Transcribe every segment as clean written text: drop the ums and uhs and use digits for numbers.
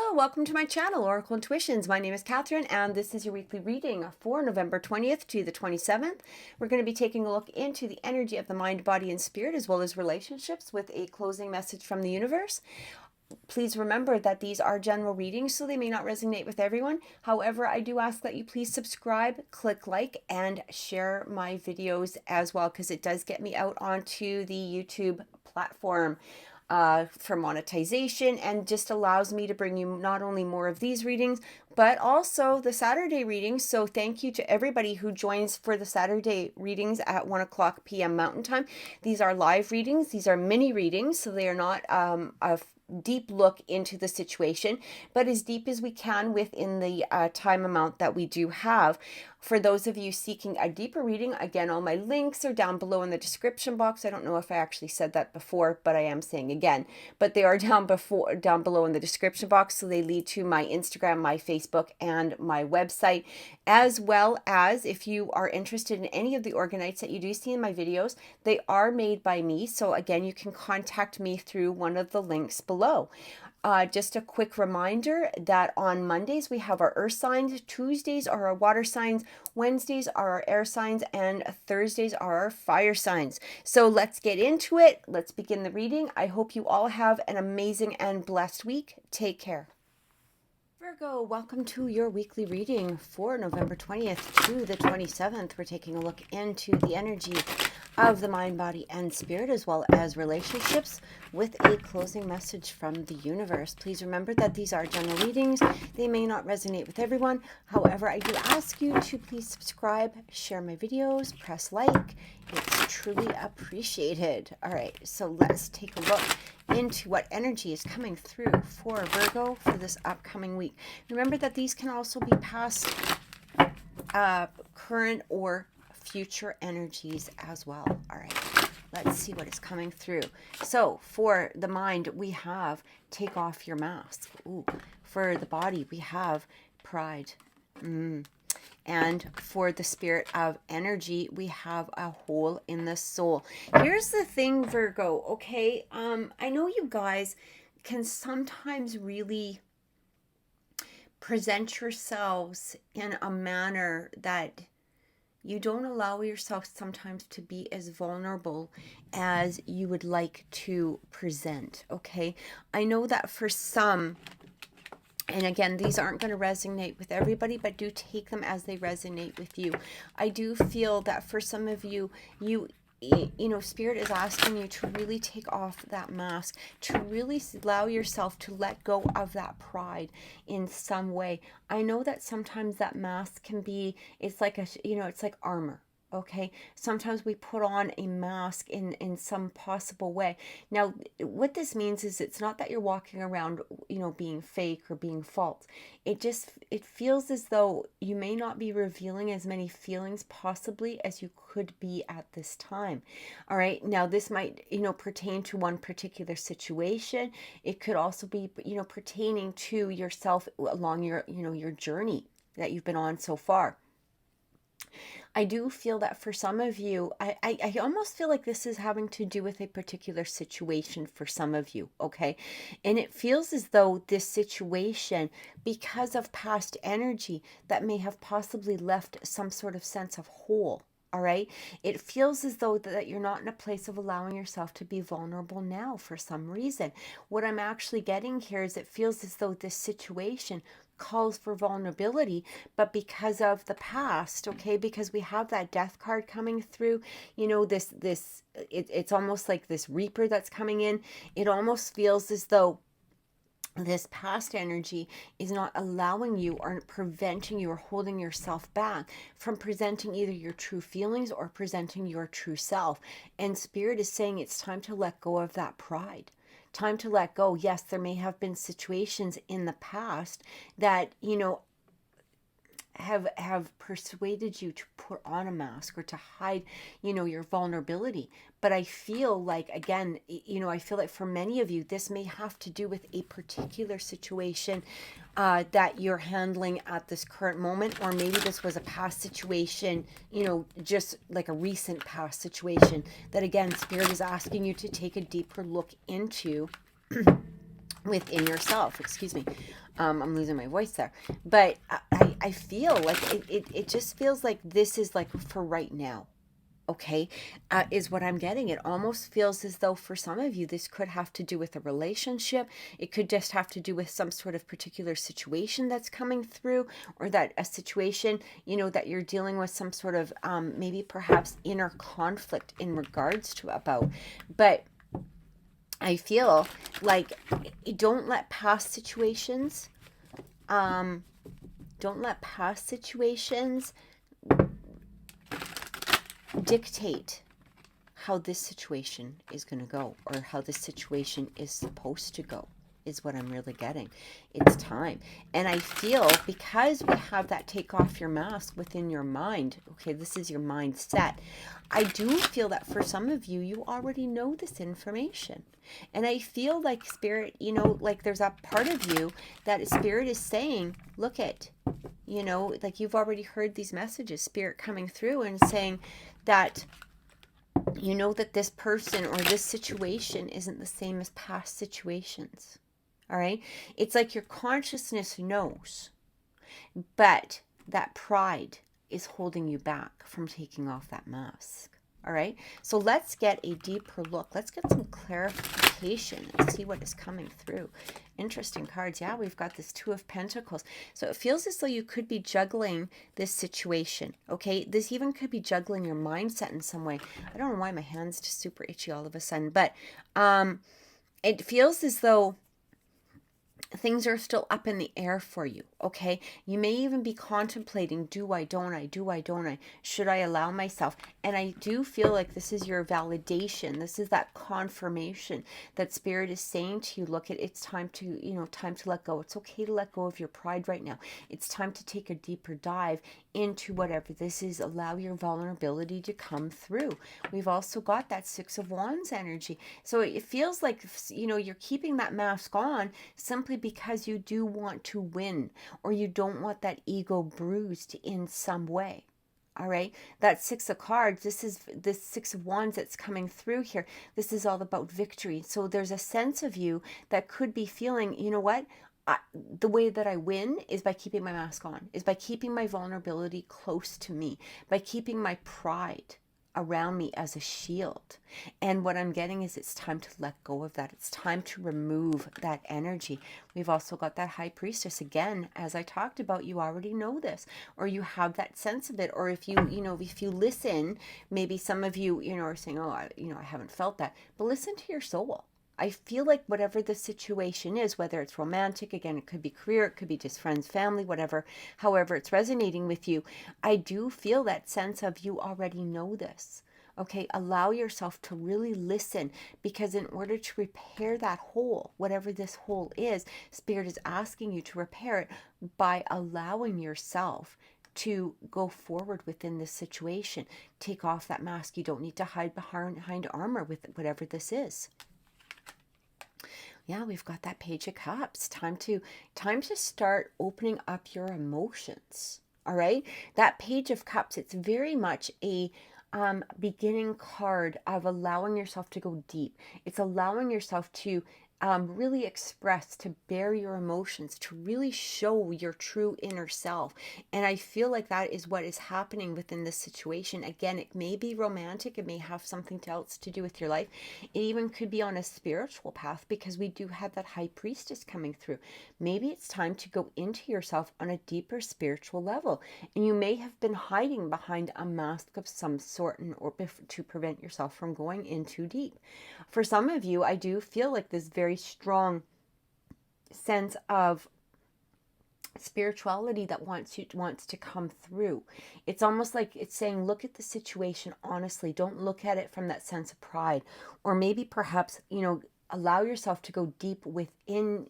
Hello, welcome to my channel, Oracle Intuitions. My name is Catherine, and this is your weekly reading for November 20th to the 27th. We're going to be taking a look into the energy of the mind, body, and spirit, as well as relationships, with a closing message from the universe. Please remember that these are general readings, so they may not resonate with everyone. However, I do ask that you please subscribe, click like, and share my videos as well, because it does get me out onto the YouTube platform for monetization, and just allows me to bring you not only more of these readings, but also the Saturday readings. So thank you to everybody who joins for the Saturday readings at 1 p.m. Mountain Time. These are live readings. These are mini readings, so they are not a deep look into the situation, but as deep as we can within the time amount that we do have. For those of you seeking a deeper reading, again, all my links are down below in the description box. I don't know if I actually said that before, but I am saying again, but they are down below in the description box, so they lead to my Instagram, my Facebook, and my website, as well as if you are interested in any of the orgonites that you do see in my videos, they are made by me. So again, you can contact me through one of the links below. Just a quick reminder that on Mondays we have our earth signs, Tuesdays are our water signs, Wednesdays are our air signs, and Thursdays are our fire signs. So let's get into it. Let's begin the reading. I hope you all have an amazing and blessed week. Take care. Virgo, welcome to your weekly reading for November 20th to the 27th. We're taking a look into the energy of the mind, body, and spirit, as well as relationships, with a closing message from the universe. Please remember that these are general readings. They may not resonate with everyone. However, I do ask you to please subscribe, share my videos, press like. It's truly appreciated. All right, so let's take a look into what energy is coming through for Virgo for this upcoming week. Remember that these can also be past, current, or future energies as well. All right, let's see what is coming through. So for the mind, we have take off your mask. Ooh. For the body, we have pride. And for the spirit of energy, we have a hole in the soul. Here's the thing, Virgo, okay? I know you guys can sometimes really present yourselves in a manner that you don't allow yourself sometimes to be as vulnerable as you would like to present, okay? I know that for some, and again, these aren't going to resonate with everybody, but do take them as they resonate with you. I do feel that for some of you, you know, Spirit is asking you to really take off that mask, to really allow yourself to let go of that pride in some way. I know that sometimes that mask can be, it's like it's like armor. Okay, sometimes we put on a mask in some possible way. Now, what this means is it's not that you're walking around, being fake or being false. It feels as though you may not be revealing as many feelings possibly as you could be at this time. All right, now this might, pertain to one particular situation. It could also be, pertaining to yourself along your, your journey that you've been on so far. I do feel that for some of you, I almost feel like this is having to do with a particular situation for some of you, okay? And it feels as though this situation, because of past energy, that may have possibly left some sort of sense of hole. All right. It feels as though that you're not in a place of allowing yourself to be vulnerable now for some reason. What I'm actually getting here is it feels as though this situation calls for vulnerability, but because of the past, okay, because we have that death card coming through, it's almost like this reaper that's coming in. It almost feels as though this past energy is not allowing you or preventing you or holding yourself back from presenting either your true feelings or presenting your true self. And Spirit is saying it's time to let go of that pride. Time to let go. Yes, there may have been situations in the past that, have persuaded you to put on a mask or to hide, your vulnerability. But I feel like, again, I feel like for many of you, this may have to do with a particular situation that you're handling at this current moment, or maybe this was a past situation, just like a recent past situation that, again, Spirit is asking you to take a deeper look into within yourself, excuse me. I'm losing my voice there. But I feel like it just feels like this is like for right now. Okay, is what I'm getting. It almost feels as though for some of you, this could have to do with a relationship. It could just have to do with some sort of particular situation that's coming through, or that a situation, that you're dealing with some sort of maybe perhaps inner conflict in regards to about. But I feel like don't let past situations, um, don't let past situations dictate how this situation is going to go, or how this situation is supposed to go, is what I'm really getting. It's time. And I feel because we have that take off your mask within your mind, okay, this is your mindset. I do feel that for some of you, you already know this information. And I feel like spirit, like there's a part of you that spirit is saying, look at, like you've already heard these messages, spirit coming through and saying that that this person or this situation isn't the same as past situations. All right. It's like your consciousness knows, but that pride is holding you back from taking off that mask. All right. So let's get a deeper look. Let's get some clarification and see what is coming through. Interesting cards. Yeah, we've got this Two of Pentacles. So it feels as though you could be juggling this situation. Okay. This even could be juggling your mindset in some way. I don't know why my hand's just super itchy all of a sudden, but it feels as though things are still up in the air for you, okay? You may even be contemplating, do I, don't I, do I, don't I, should I allow myself? And I do feel like this is your validation. This is that confirmation that spirit is saying to you, look, it's time to, time to let go. It's okay to let go of your pride right now. It's time to take a deeper dive into whatever this is. Allow your vulnerability to come through. We've also got that Six of Wands energy. So it feels like, you're keeping that mask on simply because you do want to win, or you don't want that ego bruised in some way. All right, that Six of Cards, this Six of Wands that's coming through here. This is all about victory. So there's a sense of you that could be feeling, you know what? The way that I win is by keeping my mask on, is by keeping my vulnerability close to me, by keeping my pride around me as a shield. And what I'm getting is it's time to let go of that. It's time to remove that energy. We've also got that High Priestess. Again, as I talked about, you already know this, or you have that sense of it. Or if if you listen, maybe some of you, are saying, oh, I haven't felt that. But listen to your soul. I feel like whatever the situation is, whether it's romantic, again, it could be career, it could be just friends, family, whatever, however it's resonating with you, I do feel that sense of you already know this. Okay, allow yourself to really listen, because in order to repair that hole, whatever this hole is, Spirit is asking you to repair it by allowing yourself to go forward within this situation. Take off that mask. You don't need to hide behind armor with whatever this is. Yeah, we've got that Page of Cups. Time to start opening up your emotions. All right, that Page of Cups, it's very much a beginning card of allowing yourself to go deep. It's allowing yourself to really express, to bear your emotions, to really show your true inner self. And I feel like that is what is happening within this situation. Again, it may be romantic. It may have something else to do with your life. It even could be on a spiritual path, because we do have that High Priestess coming through. Maybe it's time to go into yourself on a deeper spiritual level. And you may have been hiding behind a mask of some sort in order to prevent yourself from going in too deep. For some of you, I do feel like this very strong sense of spirituality that wants to come through. It's almost like it's saying, look at the situation honestly. Don't look at it from that sense of pride, or maybe perhaps, allow yourself to go deep within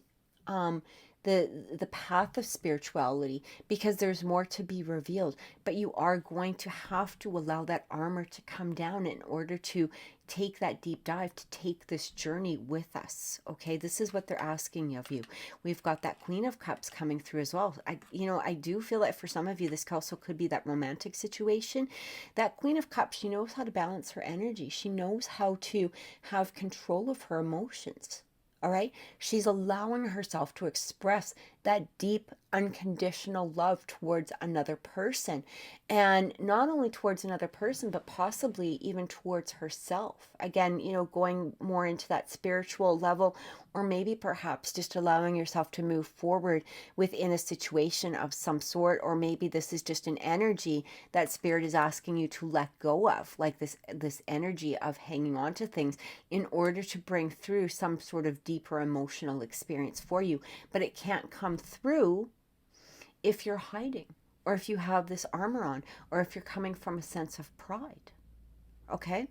the path of spirituality, because there's more to be revealed. But you are going to have to allow that armor to come down in order to take that deep dive, to take this journey with us. Okay, this is what they're asking of you. We've got that Queen of Cups coming through as well. I do feel that for some of you, this also could be that romantic situation. That Queen of Cups, she knows how to balance her energy. She knows how to have control of her emotions. All right, she's allowing herself to express that deep unconditional love towards another person, and not only towards another person but possibly even towards herself. Again, going more into that spiritual level, or maybe perhaps just allowing yourself to move forward within a situation of some sort, or maybe this is just an energy that spirit is asking you to let go of, like this energy of hanging on to things in order to bring through some sort of deeper emotional experience for you. But it can't come through if you're hiding, or if you have this armor on, or if you're coming from a sense of pride. Okay?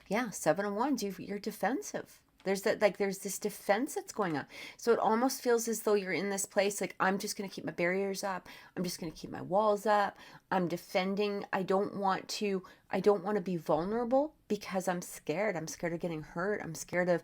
Yeah, 7 of Wands, you're defensive. There's this defense that's going on. So it almost feels as though you're in this place like, I'm just going to keep my barriers up. I'm just going to keep my walls up. I'm defending. I don't want to be vulnerable because I'm scared. I'm scared of getting hurt. I'm scared of,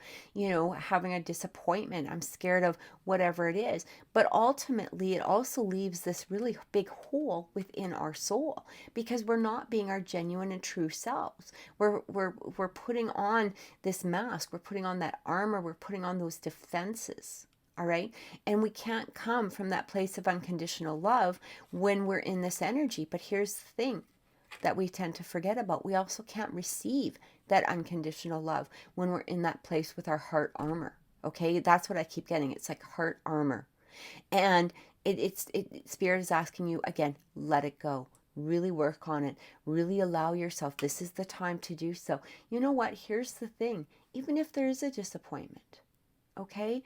having a disappointment. I'm scared of whatever it is. But ultimately, it also leaves this really big hole within our soul because we're not being our genuine and true selves. We're putting on this mask. We're putting on that armor. We're putting on those defenses. All right. And we can't come from that place of unconditional love when we're in this energy. But here's the thing that we tend to forget about. We also can't receive that unconditional love when we're in that place with our heart armor. Okay. That's what I keep getting. It's like heart armor. And Spirit is asking you again, let it go. Really work on it. Really allow yourself. This is the time to do so. You know what? Here's the thing. Even if there is a disappointment, okay?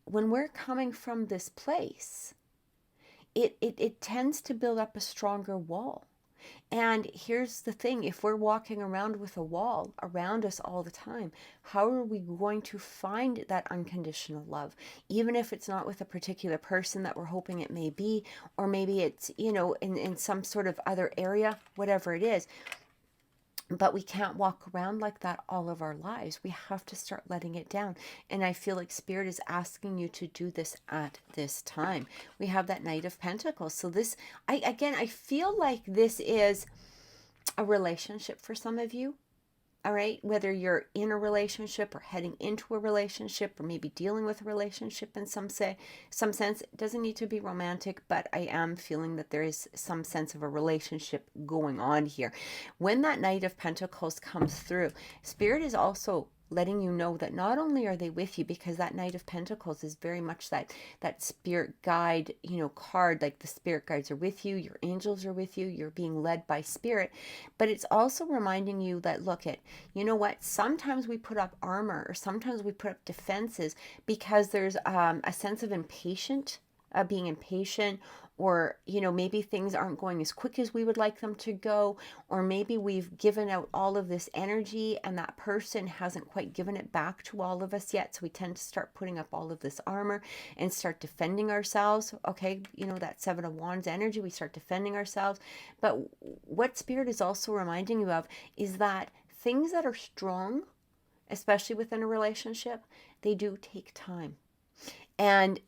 When we're coming from this place, it tends to build up a stronger wall. And here's the thing, if we're walking around with a wall around us all the time, how are we going to find that unconditional love? Even if it's not with a particular person that we're hoping it may be, or maybe it's, in some sort of other area, whatever it is. But we can't walk around like that all of our lives. We have to start letting it down. And I feel like Spirit is asking you to do this at this time. We have that Knight of Pentacles. So this, I feel like this is a relationship for some of you. All right, whether you're in a relationship or heading into a relationship, or maybe dealing with a relationship in some sense. It doesn't need to be romantic, but I am feeling that there is some sense of a relationship going on here. When that Knight of Pentacles comes through, Spirit is also letting you know that not only are they with you, because that Knight of Pentacles is very much that spirit guide, card, like the spirit guides are with you, your angels are with you, you're being led by spirit. But it's also reminding you that, look it, you know what, sometimes we put up armor, or sometimes we put up defenses because there's a sense of being impatient, or maybe things aren't going as quick as we would like them to go, or maybe we've given out all of this energy and that person hasn't quite given it back to all of us yet, so we tend to start putting up all of this armor and start defending ourselves. Okay, that 7 of Wands energy, we start defending ourselves. But what Spirit is also reminding you of is that things that are strong, especially within a relationship, they do take time. And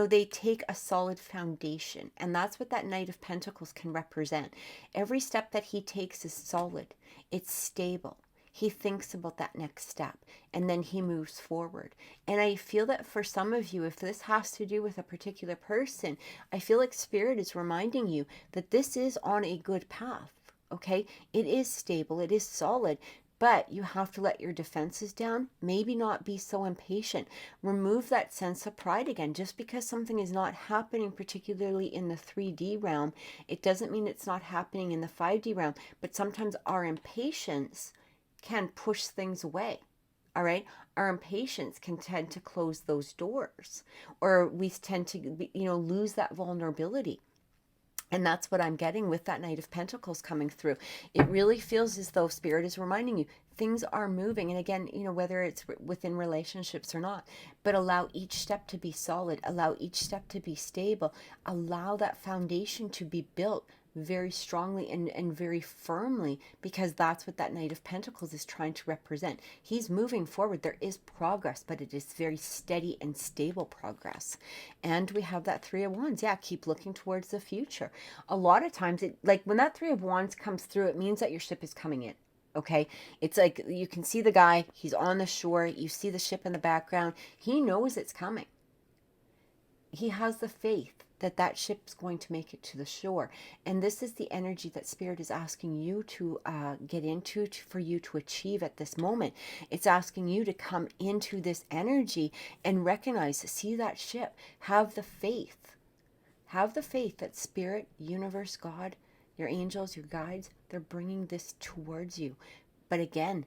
they take a solid foundation, and that's what that Knight of Pentacles can represent. Every step that he takes is solid. It's stable. He thinks about that next step, and then he moves forward. And I feel that for some of you, if this has to do with a particular person, I feel like Spirit is reminding you that this is on a good path. Okay? It is stable. It is solid. But you have to let your defenses down. Maybe not be so impatient. Remove that sense of pride again. Just because something is not happening, particularly in the 3D realm, it doesn't mean it's not happening in the 5D realm. But sometimes our impatience can push things away. All right? Our impatience can tend to close those doors. Or we tend to, lose that vulnerability. And that's what I'm getting with that Knight of Pentacles coming through. It really feels as though Spirit is reminding you things are moving. And again, whether it's within relationships or not, but allow each step to be solid. Allow each step to be stable. Allow that foundation to be built very strongly and very firmly, because that's what that Knight of Pentacles is trying to represent. He's moving forward. There is progress, but it is very steady and stable progress. And we have that 3 of Wands. Yeah, keep looking towards the future. A lot of times, when that 3 of Wands comes through, it means that your ship is coming in. Okay, it's like you can see the guy, he's on the shore, you see the ship in the background, he knows it's coming. he has the faith that that ship's going to make it to the shore. And this is the energy that Spirit is asking you to get into, for you to achieve at this moment. It's asking you to come into this energy and recognize, see that ship, have the faith. Have the faith that Spirit, universe, God, your angels, your guides, they're bringing this towards you. But again,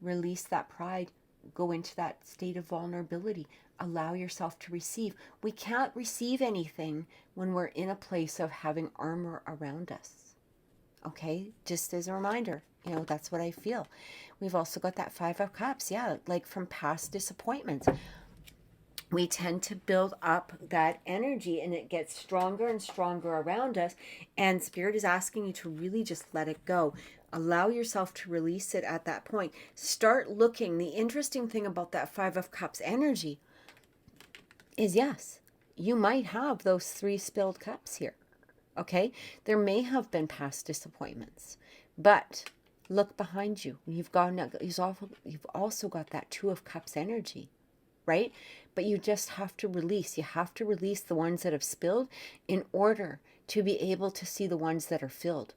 release that pride. Go into that state of vulnerability. Allow yourself to receive. We can't receive anything when we're in a place of having armor around us. Okay? Just as a reminder, that's what I feel. We've also got that 5 of Cups. Yeah, like from past disappointments. We tend to build up that energy and it gets stronger and stronger around us. And Spirit is asking you to really just let it go. Allow yourself to release it at that point. Start looking. The interesting thing about that 5 of Cups energy is, yes, you might have those 3 spilled cups here. Okay? There may have been past disappointments. But look behind you. You've also got that 2 of Cups energy. Right? But you just have to release. You have to release the ones that have spilled in order to be able to see the ones that are filled.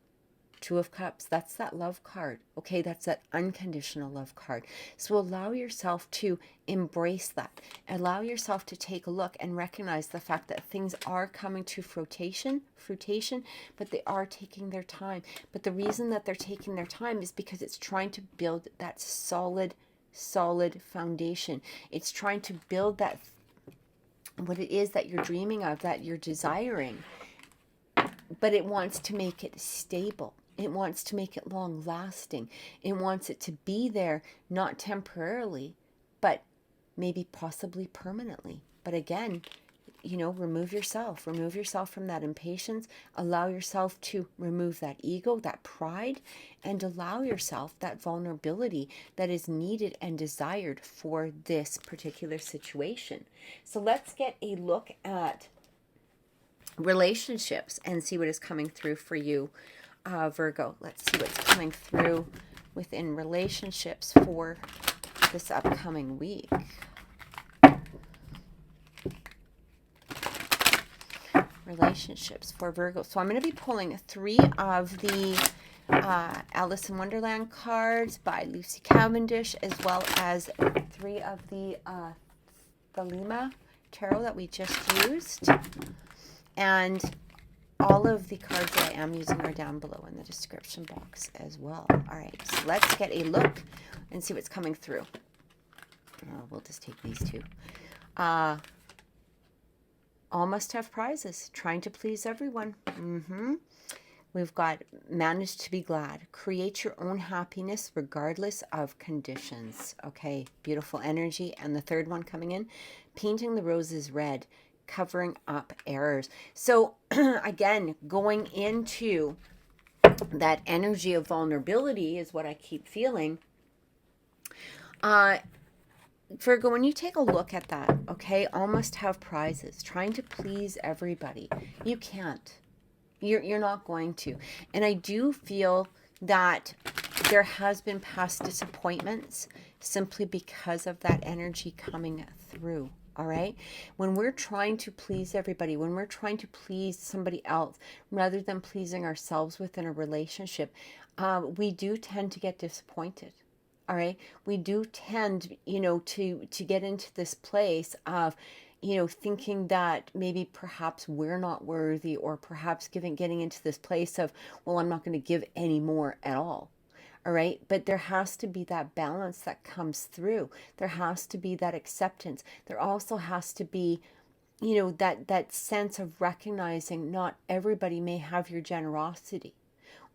2 of Cups, that's that love card. Okay, that's that unconditional love card. So allow yourself to embrace that. Allow yourself to take a look and recognize the fact that things are coming to fruition, but they are taking their time. But the reason that they're taking their time is because it's trying to build that solid foundation. It's trying to build that, what it is that you're dreaming of, that you're desiring, but it wants to make it stable. It wants to make it long lasting. It wants it to be there, not temporarily, but maybe possibly permanently. But again, remove yourself from that impatience. Allow yourself to remove that ego, that pride, and allow yourself that vulnerability that is needed and desired for this particular situation. So let's get a look at relationships and see what is coming through for you, Virgo. Let's see what's coming through within relationships for this upcoming week. Relationships for Virgo. So I'm going to be pulling 3 of the Alice in Wonderland cards by Lucy Cavendish, as well as 3 of the Lima Tarot that we just used. And all of the cards that I am using are down below in the description box as well. All right, so let's get a look and see what's coming through. We'll just take these 2. All must have prizes. Trying to please everyone. We've got manage to be glad. Create your own happiness regardless of conditions. Okay, beautiful energy. And the 3rd one coming in, painting the roses red, covering up errors. So again, going into that energy of vulnerability is what I keep feeling. Virgo, when you take a look at that, okay, all must have prizes, trying to please everybody. You can't. You're not going to. And I do feel that there has been past disappointments simply because of that energy coming through. All right. When we're trying to please everybody, when we're trying to please somebody else, rather than pleasing ourselves within a relationship, we do tend to get disappointed. All right. We do tend, to get into this place of, thinking that maybe perhaps we're not worthy, or perhaps getting into this place of, well, I'm not going to give any more at all. All right. But there has to be that balance that comes through. There has to be that acceptance. There also has to be, that sense of recognizing not everybody may have your generosity,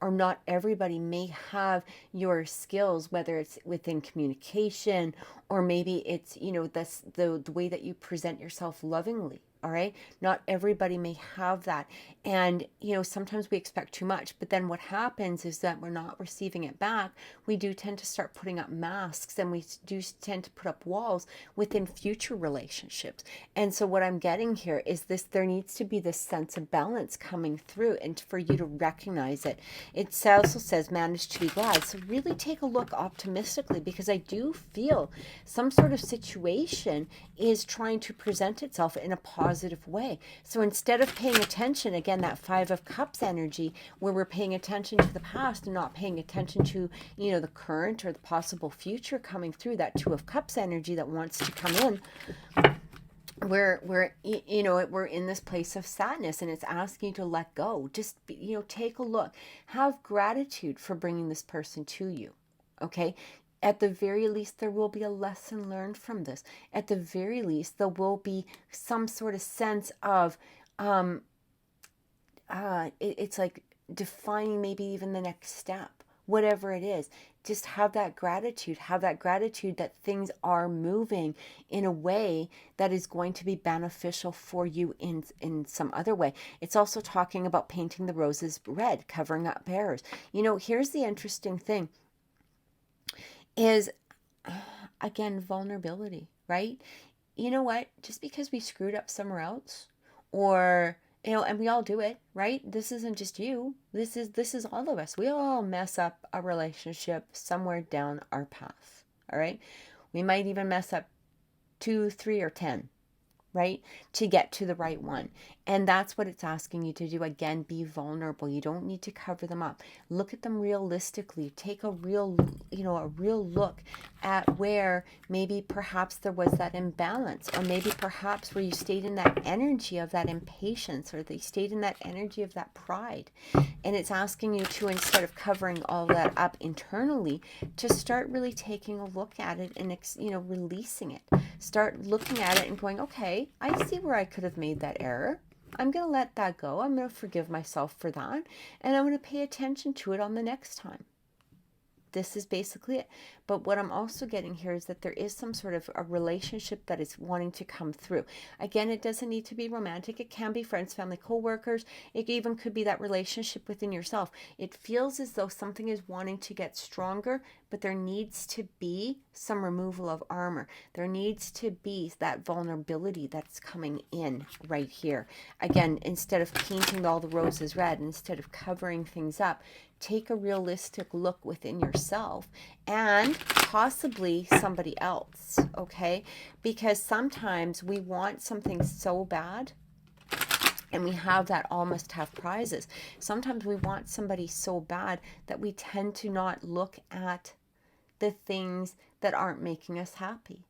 or not everybody may have your skills, whether it's within communication, or maybe it's, the way that you present yourself lovingly. All right. Not everybody may have that. And, sometimes we expect too much, but then what happens is that we're not receiving it back. We do tend to start putting up masks, and we do tend to put up walls within future relationships. And so what I'm getting here is this, there needs to be this sense of balance coming through, and for you to recognize it. It also says manage to be glad. So really take a look optimistically, because I do feel some sort of situation is trying to present itself in a positive way. So instead of paying attention, again, that Five of Cups energy, where we're paying attention to the past and not paying attention to, the current or the possible future coming through, that Two of Cups energy that wants to come in, we're in this place of sadness, and it's asking you to let go. Just take a look, have gratitude for bringing this person to you. Okay, at the very least there will be a lesson learned from this. At the very least there will be some sort of sense of it's like defining maybe even the next step, whatever it is. Just have that gratitude that things are moving in a way that is going to be beneficial for you in some other way. It's also talking about painting the roses red, covering up errors. Here's the interesting thing is, again, vulnerability, right? You know what? Just because we screwed up somewhere else, or and we all do it, right? This isn't just you. This is all of us. We all mess up a relationship somewhere down our path. All right. We might even mess up 2, 3, or 10, right? To get to the right one. And that's what it's asking you to do. Again, be vulnerable. You don't need to cover them up. Look at them realistically. Take a real look at where maybe perhaps there was that imbalance, or maybe perhaps where you stayed in that energy of that impatience, or they stayed in that energy of that pride. And it's asking you to, instead of covering all that up internally, to start really taking a look at it and releasing it. Start looking at it and going, okay, I see where I could have made that error. I'm going to let that go. I'm going to forgive myself for that. And I'm going to pay attention to it on the next time. This is basically it. But what I'm also getting here is that there is some sort of a relationship that is wanting to come through. Again, it doesn't need to be romantic. It can be friends, family, co-workers. It even could be that relationship within yourself. It feels as though something is wanting to get stronger, but there needs to be some removal of armor. There needs to be that vulnerability that's coming in right here. Again, instead of painting all the roses red, instead of covering things up, take a realistic look within yourself and possibly somebody else, okay? Because sometimes we want something so bad, and we have that all must have prizes. Sometimes we want somebody so bad that we tend to not look at the things that aren't making us happy.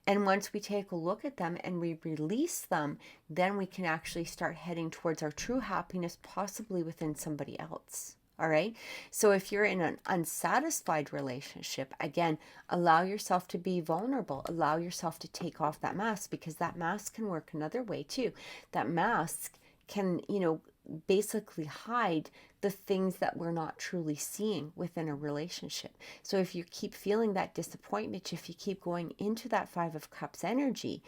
And once we take a look at them and we release them, then we can actually start heading towards our true happiness, possibly within somebody else. All right. So if you're in an unsatisfied relationship, again, allow yourself to be vulnerable. Allow yourself to take off that mask, because that mask can work another way too. That mask can, basically hide the things that we're not truly seeing within a relationship. So if you keep feeling that disappointment, if you keep going into that Five of Cups energy,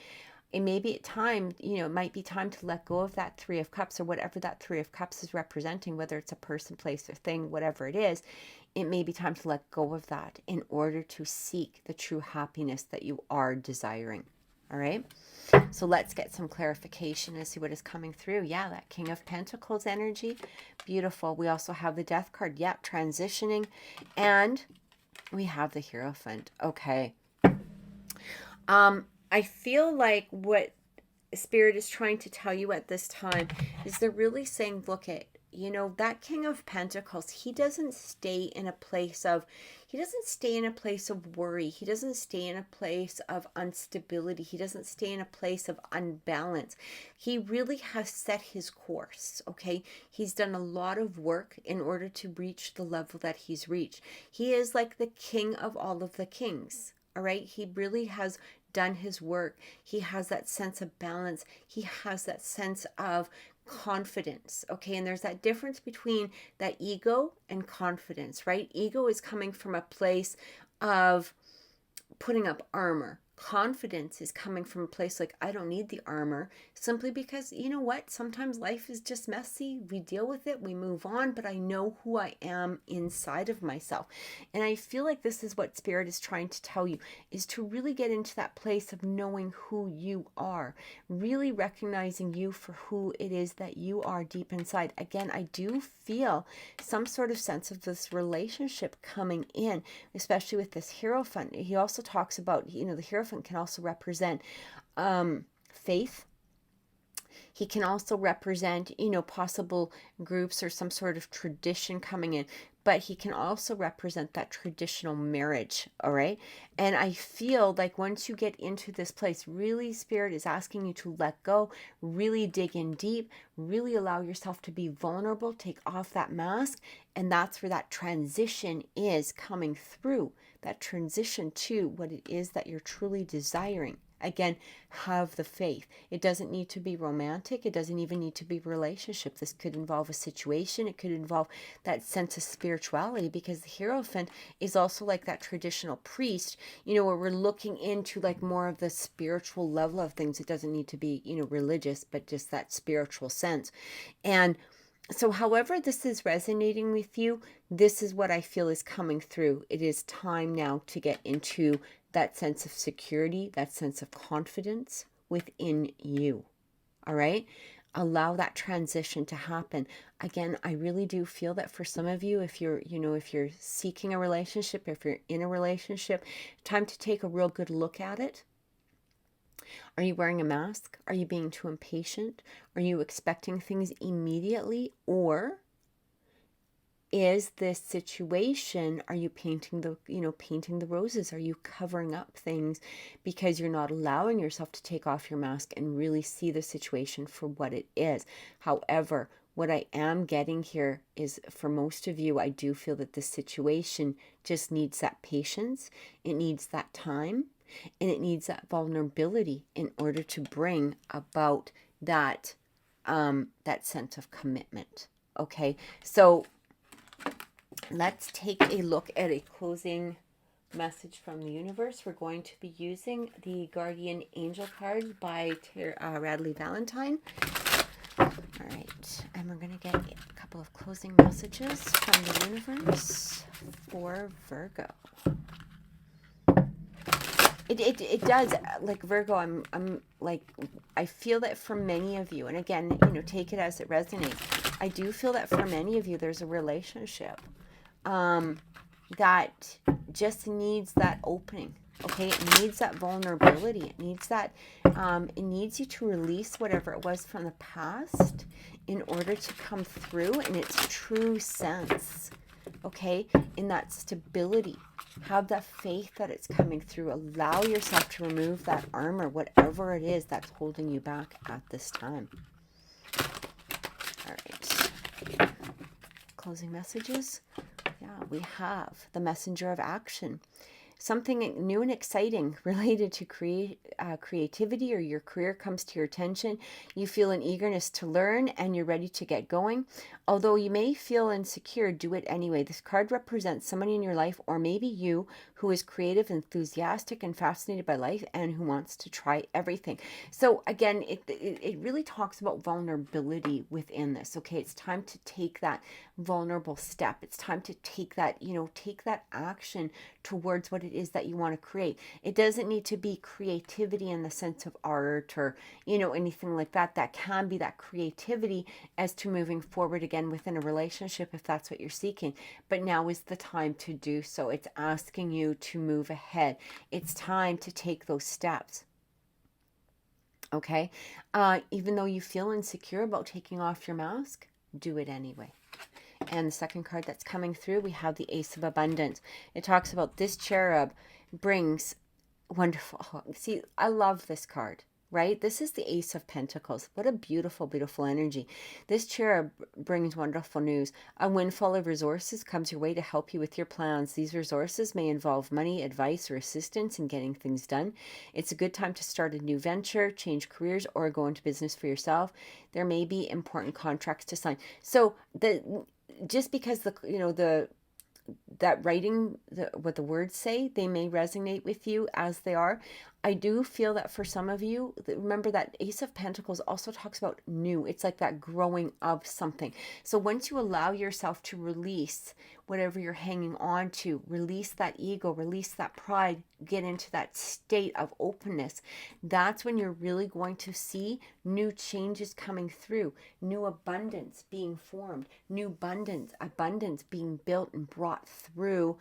it may be time, it might be time to let go of that Three of Cups, or whatever that Three of Cups is representing, whether it's a person, place, or thing, whatever it is. It may be time to let go of that in order to seek the true happiness that you are desiring. All right. So let's get some clarification and see what is coming through. Yeah, that King of Pentacles energy. Beautiful. We also have the Death card. Yeah, transitioning. And we have the Hierophant. Okay. I feel like what Spirit is trying to tell you at this time is they're really saying, look at, that King of Pentacles, he doesn't stay in a place of worry. He doesn't stay in a place of instability. He doesn't stay in a place of unbalance. He really has set his course, okay? He's done a lot of work in order to reach the level that he's reached. He is like the king of all of the kings, all right? He really has done his work. He has that sense of balance. He has that sense of confidence, okay? And there's that difference between that ego and confidence, right? Ego is coming from a place of putting up armor, Confidence is coming from a place like, I don't need the armor, simply because, you know what, sometimes life is just messy. We deal with it, we move on, but I know who I am inside of myself. And I feel like this is what Spirit is trying to tell you, is to really get into that place of knowing who you are, really recognizing you for who it is that you are deep inside. Again, I do feel some sort of sense of this relationship coming in, especially with this Hierophant. He also talks about, the Hierophant can also represent faith. He can also represent, possible groups or some sort of tradition coming in, but he can also represent that traditional marriage. All right. And I feel like once you get into this place, really Spirit is asking you to let go, really dig in deep, really allow yourself to be vulnerable, take off that mask. And that's where that transition is coming through, that transition to what it is that you're truly desiring. Again, have the faith. It doesn't need to be romantic. It doesn't even need to be a relationship. This could involve a situation. It could involve that sense of spirituality, because the Hierophant is also like that traditional priest, where we're looking into like more of the spiritual level of things. It doesn't need to be, religious, but just that spiritual sense. And so however this is resonating with you, this is what I feel is coming through. It is time now to get into that sense of security, that sense of confidence within you. All right? Allow that transition to happen. Again, I really do feel that for some of you, if you're seeking a relationship, if you're in a relationship, time to take a real good look at it. Are you wearing a mask? Are you being too impatient? Are you expecting things immediately? Or is this situation, are you painting the roses? Are you covering up things because you're not allowing yourself to take off your mask and really see the situation for what it is? However, what I am getting here is, for most of you, I do feel that this situation just needs that patience. It needs that time, and it needs that vulnerability in order to bring about that sense of commitment. Okay, so let's take a look at a closing message from the universe. We're going to be using the Guardian Angel card by Radley Valentine. All right, and we're going to get a couple of closing messages from the universe for Virgo. It does, like Virgo, I'm like, I feel that for many of you, and again, take it as it resonates. I do feel that for many of you, there's a relationship that just needs that opening. Okay, it needs that vulnerability. It needs that, it needs you to release whatever it was from the past in order to come through in its true sense. Okay, in that stability. Have that faith that it's coming through. Allow yourself to remove that armor, whatever it is that's holding you back at this time. All right. Closing messages. Yeah, we have the messenger of action. Something new and exciting related to creativity or your career comes to your attention. You feel an eagerness to learn and you're ready to get going. Although you may feel insecure, do it anyway. This card represents somebody in your life, or maybe you, who is creative, enthusiastic, and fascinated by life and who wants to try everything. So again, it really talks about vulnerability within this. Okay, it's time to take that vulnerable step. It's time to take that, take that action towards what it is that you want to create. It doesn't need to be creativity in the sense of art or, anything like that. That can be that creativity as to moving forward again within a relationship if that's what you're seeking. But now is the time to do so. It's asking you to move ahead. It's time to take those steps. Okay? Even though you feel insecure about taking off your mask, do it anyway. And the second card that's coming through, we have the Ace of Abundance. It talks about this cherub brings wonderful. See, I love this card, right? This is the Ace of Pentacles. What a beautiful, beautiful energy. This cherub brings wonderful news. A windfall of resources comes your way to help you with your plans. These resources may involve money, advice, or assistance in getting things done. It's a good time to start a new venture, change careers, or go into business for yourself. There may be important contracts to sign. So just because that writing, what the words say, they may resonate with you as they are. I do feel that for some of you, remember that Ace of Pentacles also talks about new. It's like that growing of something. So once you allow yourself to release whatever you're hanging on to, release that ego, release that pride, get into that state of openness, that's when you're really going to see new changes coming through, new abundance being formed, new abundance being built and brought through,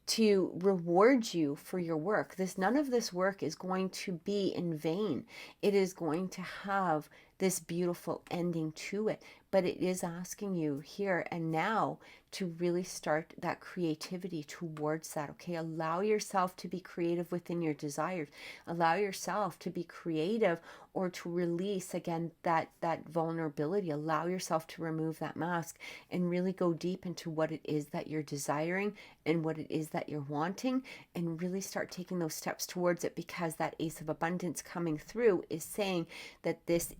to reward you for your work. None of this work is going to be in vain. It is going to have this beautiful ending to it, but it is asking you here and now to really start that creativity towards that. Okay, allow yourself to be creative within your desires. Allow yourself to be creative, or to release again that vulnerability. Allow yourself to remove that mask and really go deep into what it is that you're desiring and what it is that you're wanting, and really start taking those steps towards it, because that Ace of Abundance coming through is saying that it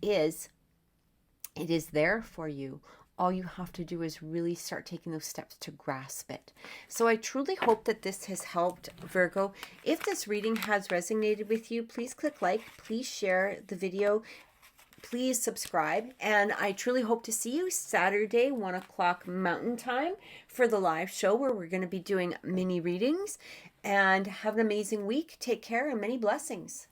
is there for you. All you have to do is really start taking those steps to grasp it. So I truly hope that this has helped, Virgo. If this reading has resonated with you, please click like, please share the video, please subscribe, and I truly hope to see you Saturday, 1 o'clock Mountain Time, for the live show where we're going to be doing mini readings. And have an amazing week. Take care and many blessings.